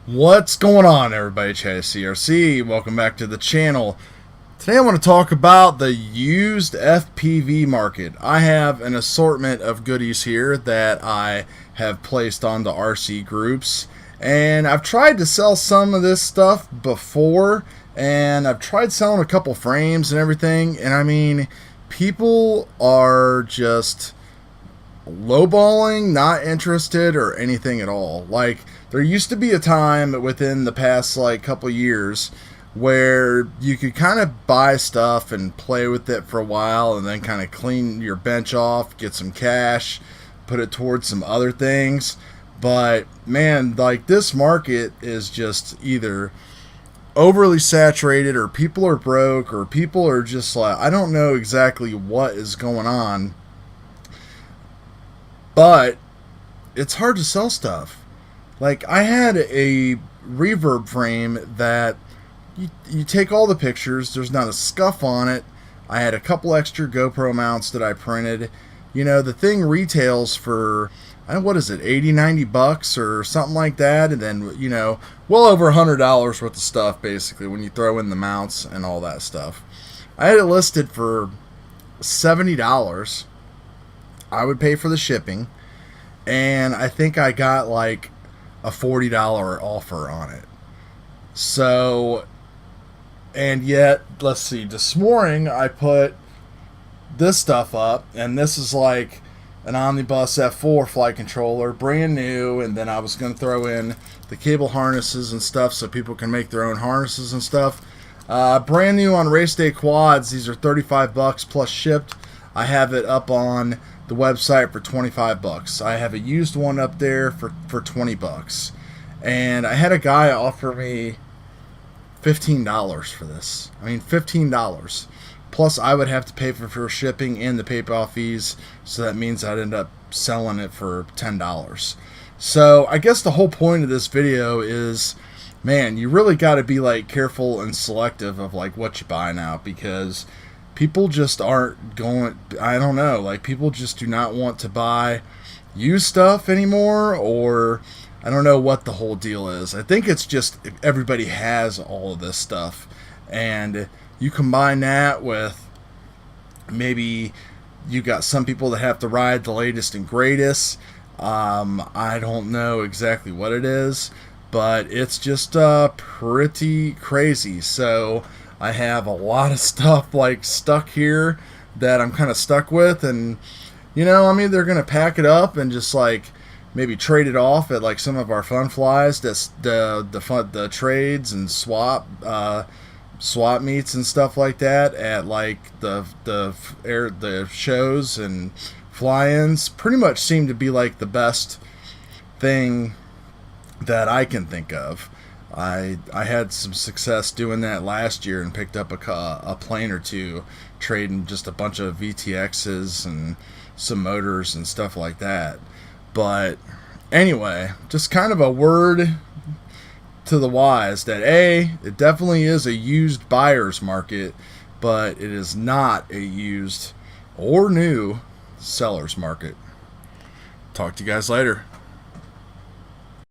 What's going on, everybody? CRC, welcome back to the channel. Today I want to talk about the used FPV market. I have an assortment of goodies here that I have placed onto RC groups, and I've tried to sell some of this stuff before, and I've tried selling a couple frames and everything, and I mean, people are just lowballing, not interested, or anything at all. Like, there used to be a time within the past couple years where you could kind of buy stuff and play with it for a while and then kind of clean your bench off, get some cash, put it towards some other things. But man, like, this market is just either overly saturated, or people are broke, or people are just like, I don't know exactly what is going on. But it's hard to sell stuff. Like, I had a reverb frame that you take all the pictures, there's not a scuff on it. I had a couple extra GoPro mounts that I printed. You know, the thing retails for, I don't know, what is it, 80, 90 bucks or something like that. And then, you know, well over $100 worth of stuff, basically, when you throw in the mounts and all that stuff. I had it listed for $70. I would pay for the shipping, and I think I got like a $40 offer on it. So, and yet, let's see, this morning I put this stuff up, and this is like an Omnibus F4 flight controller, brand new, and then I was going to throw in the cable harnesses and stuff so people can make their own harnesses and stuff. Brand new on Race Day Quads. These are 35 bucks plus shipped. I have it up on the website for 25 bucks. I have a used one up there for 20 bucks. And I had a guy offer me $15 for this. I mean, $15. Plus I would have to pay for shipping and the PayPal fees, so that means I'd end up selling it for $10. So I guess the whole point of this video is, man, you really got to be like careful and selective of like what you buy now, because people just aren't going, I don't know, like, people just do not want to buy used stuff anymore, or I don't know what the whole deal is. I think it's just everybody has all of this stuff, and you combine that with maybe you got some people that have to ride the latest and greatest. I don't know exactly what it is, but it's just pretty crazy. So I have a lot of stuff like stuck here that I'm kind of stuck with, and you know, I'm either gonna pack it up and just like maybe trade it off at like some of our fun flies, that's the trades and swap meets and stuff like that at like the shows and fly-ins. Pretty much seem to be like the best thing that I can think of. I had some success doing that last year and picked up a plane or two, trading just a bunch of VTXs and some motors and stuff like that. But anyway, just kind of a word to the wise that it definitely is a used buyer's market, but it is not a used or new seller's market. Talk to you guys later.